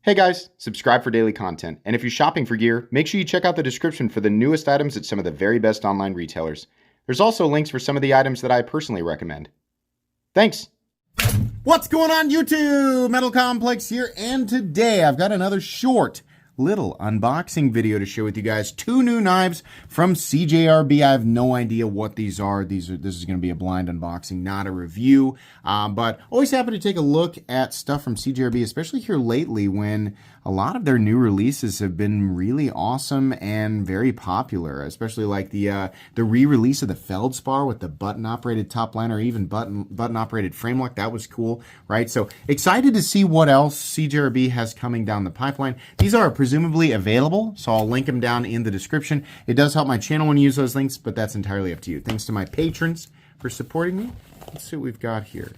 Hey guys, subscribe for daily content, and if you're shopping for gear, make sure you check out the description for the newest items at some of the very best online retailers. There's also links for some of the items that I personally recommend. Thanks! What's going on YouTube? Metal Complex here, and today I've got another short little unboxing video to share with you guys. Two new knives from CJRB. I have no idea what these are. This is going to be a blind unboxing, not a review. But always happy to take a look at stuff from CJRB, especially here lately when a lot of their new releases have been really awesome and very popular, especially like the re-release of the Feldspar with the button-operated top liner, or even button-operated frame lock. That was cool, right? So excited to see what else CJRB has coming down the pipeline. These are presumably available, so I'll link them down in the description. It does help my channel when you use those links, but that's entirely up to you. Thanks to my patrons for supporting me. Let's see what we've got here.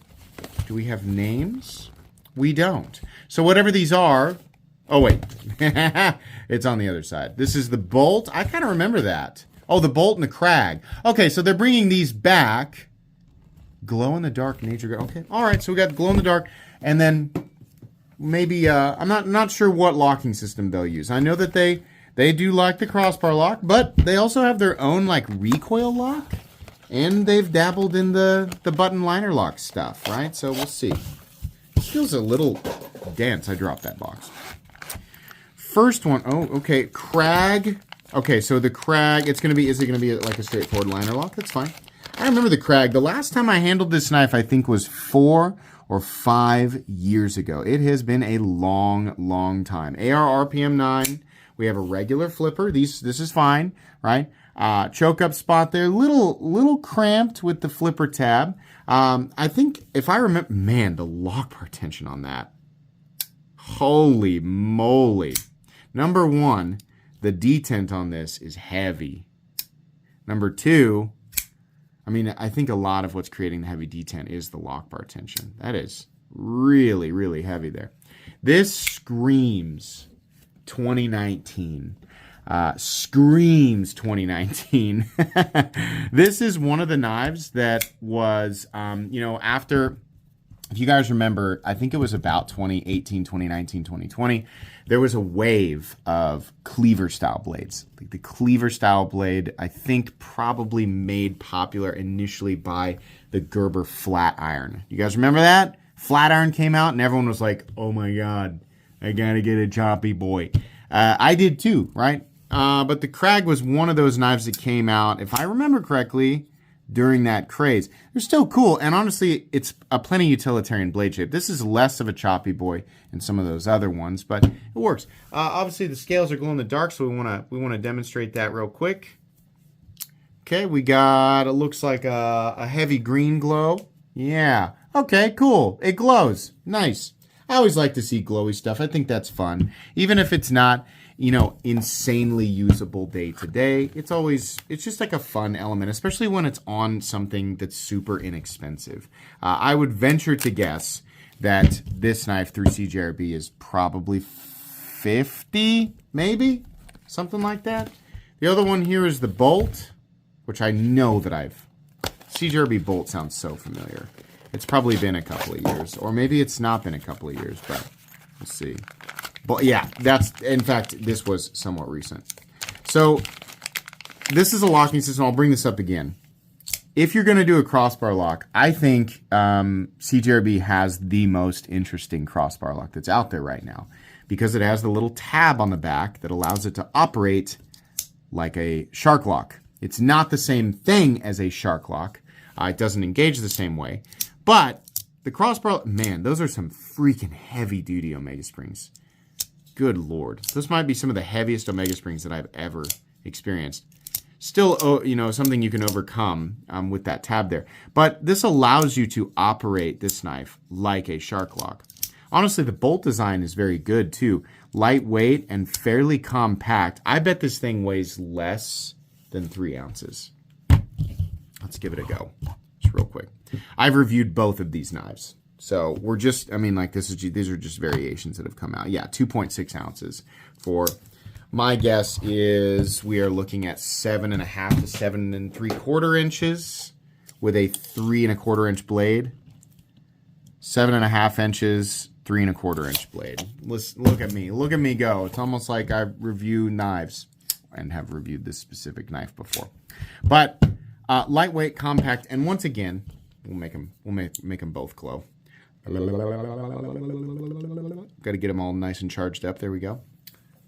Do we have names? We don't. So whatever these are... Oh, wait. It's on the other side. This is the Bolt. I kind of remember that. Oh, the Bolt and the Crag. Okay, so they're bringing these back. Glow-in-the-dark nature... Okay, all right, so we got glow-in-the-dark, and then... Maybe, I'm not sure what locking system they'll use. I know that they do like the crossbar lock, but they also have their own, like, recoil lock. And they've dabbled in the button liner lock stuff, right? So we'll see. It feels a little dense. I dropped that box. First one, oh, okay, Crag. Okay, so the Crag, is it going to be like a straightforward liner lock? That's fine. I remember the Crag. The last time I handled this knife, I think, was 4 or 5 years ago. It has been a long, long time. AR RPM 9. We have a regular flipper. This is fine, right? Choke up spot there. Little cramped with the flipper tab. I think, if I remember, man, the lock bar tension on that. Holy moly. Number one, the detent on this is heavy. Number two, I mean, I think a lot of what's creating the heavy detent is the lock bar tension. That is really, really heavy there. This screams 2019. Screams 2019. This is one of the knives that was, after... If you guys remember, I think it was about 2018, 2019, 2020, there was a wave of cleaver-style blades. Like the cleaver-style blade, I think, probably made popular initially by the Gerber flat iron. You guys remember that? Flat iron came out, and everyone was like, oh my God, I gotta get a choppy boy. I did too, right? But the Crag was one of those knives that came out, if I remember correctly, during that craze. They're still cool, and honestly, it's a plenty utilitarian blade shape. This is less of a choppy boy than some of those other ones, but it works. Obviously, the scales are glow in the dark, so we want to demonstrate that real quick. Okay, we got, it looks like a heavy green glow. Yeah, okay, cool. It glows. Nice. I always like to see glowy stuff. I think that's fun. Even if it's not, insanely usable day to day, it's just like a fun element, especially when it's on something that's super inexpensive. I would venture to guess that this knife through CJRB is probably 50, maybe? Something like that. The other one here is the Bolt, which I know that CJRB Bolt sounds so familiar. It's probably been a couple of years, or maybe it's not been a couple of years, but we'll see. But yeah, in fact, this was somewhat recent. So this is a locking system. I'll bring this up again. If you're going to do a crossbar lock, I think CJRB has the most interesting crossbar lock that's out there right now, because it has the little tab on the back that allows it to operate like a shark lock. It's not the same thing as a shark lock. It doesn't engage the same way. But the crossbar, man, those are some freaking heavy-duty Omega springs. Good Lord. Those might be some of the heaviest Omega springs that I've ever experienced. Still, something you can overcome with that tab there. But this allows you to operate this knife like a shark lock. Honestly, the bolt design is very good, too. Lightweight and fairly compact. I bet this thing weighs less than 3 ounces. Let's give it a go. Just real quick. I've reviewed both of these knives. So we're just, these are just variations that have come out. Yeah, 2.6 ounces for, my guess is we are looking at 7.5 to 7 3/4 inches with a 3 1/4 inch blade. 7.5 inches 3¼ inch blade. Look at me. Look at me go. It's almost like I review knives and have reviewed this specific knife before. But lightweight, compact, and once again, we'll make them both glow. Got to get them all nice and charged up. There we go.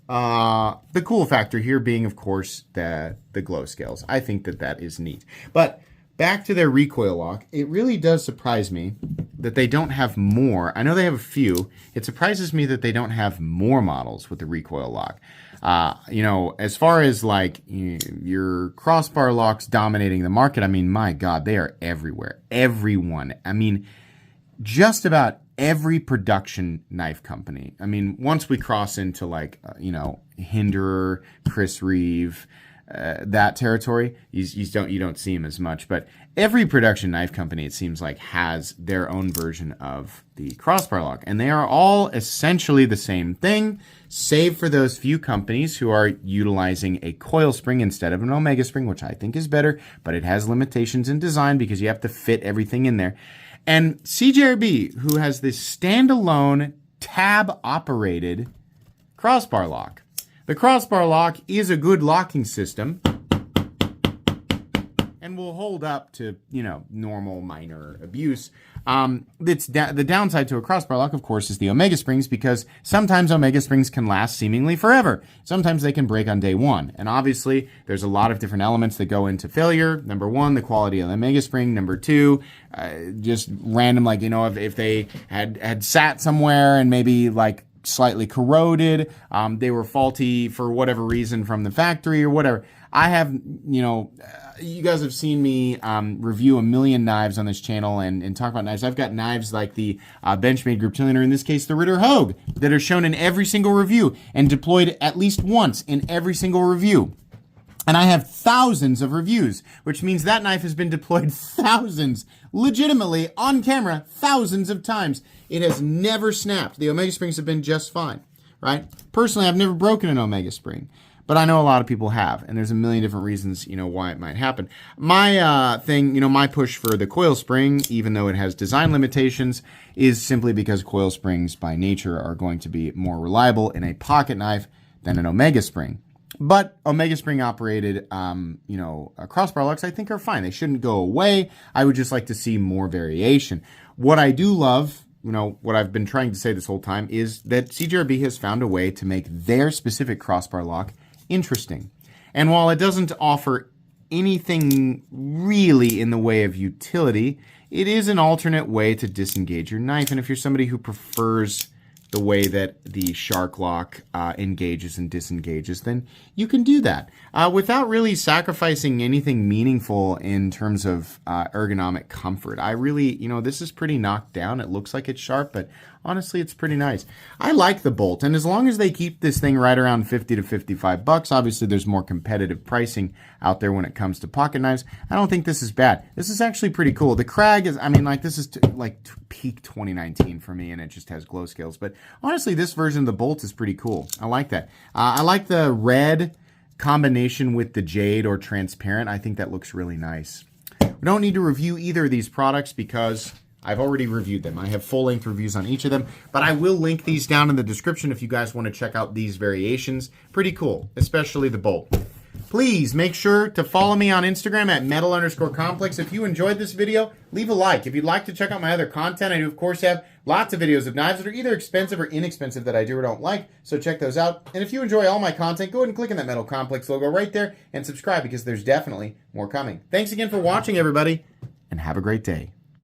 The cool factor here being, of course, the glow scales. I think that is neat. But back to their recoil lock, it really does surprise me that they don't have more. I know they have a few. It surprises me that they don't have more models with the recoil lock. You know, as far as like your crossbar locks dominating the market, I mean, my God, they are everywhere. Everyone. I mean, just about every production knife company. I mean, once we cross into like, you know, Hinderer, Chris Reeve, that territory, you don't see them as much. But every production knife company, it seems like, has their own version of the crossbar lock. And they are all essentially the same thing, save for those few companies who are utilizing a coil spring instead of an omega spring, which I think is better, but it has limitations in design because you have to fit everything in there. And CJRB, who has this standalone tab-operated crossbar lock. The crossbar lock is a good locking system and will hold up to, you know, normal minor abuse. The downside to a crossbar lock, of course, is the omega springs, because sometimes omega springs can last seemingly forever. Sometimes they can break on day one. And obviously, there's a lot of different elements that go into failure. Number one, the quality of the omega spring. Number two, just random, like, you know, if they had sat somewhere and maybe like slightly corroded, they were faulty for whatever reason from the factory or whatever. I have, you know, you guys have seen me review a million knives on this channel and talk about knives. I've got knives like the Benchmade Group 2, or in this case, the Ritter Hogue, that are shown in every single review and deployed at least once in every single review. And I have thousands of reviews, which means that knife has been deployed thousands, legitimately, on camera, thousands of times. It has never snapped. The omega springs have been just fine, right? Personally, I've never broken an omega spring, but I know a lot of people have, and there's a million different reasons, you know, why it might happen. My thing, you know, my push for the coil spring, even though it has design limitations, is simply because coil springs by nature are going to be more reliable in a pocket knife than an omega spring. But omega spring operated, you know, crossbar locks, I think, are fine. They shouldn't go away. I would just like to see more variation. What I do love, you know, what I've been trying to say this whole time, is that CJRB has found a way to make their specific crossbar lock interesting. And while it doesn't offer anything really in the way of utility, it is an alternate way to disengage your knife. And if you're somebody who prefers the way that the shark lock engages and disengages, then you can do that without really sacrificing anything meaningful in terms of ergonomic comfort. I really, you know, this is pretty knocked down. It looks like it's sharp, but honestly, it's pretty nice. I like the bolt, and as long as they keep this thing right around 50 to 55 bucks, obviously there's more competitive pricing out there when it comes to pocket knives. I don't think this is bad. This is actually pretty cool. The Crag is, I mean, like, this is peak 2019 for me, and it just has glow scales. But honestly, this version of the bolt is pretty cool. I like that. I like the red combination with the jade or transparent. I think that looks really nice. We don't need to review either of these products because I've already reviewed them. I have full-length reviews on each of them, but I will link these down in the description if you guys want to check out these variations. Pretty cool, especially the bolt. Please make sure to follow me on Instagram at metal_complex. If you enjoyed this video, leave a like. If you'd like to check out my other content, I do, of course, have lots of videos of knives that are either expensive or inexpensive that I do or don't like, so check those out. And if you enjoy all my content, go ahead and click on that Metal Complex logo right there and subscribe, because there's definitely more coming. Thanks again for watching, everybody, and have a great day.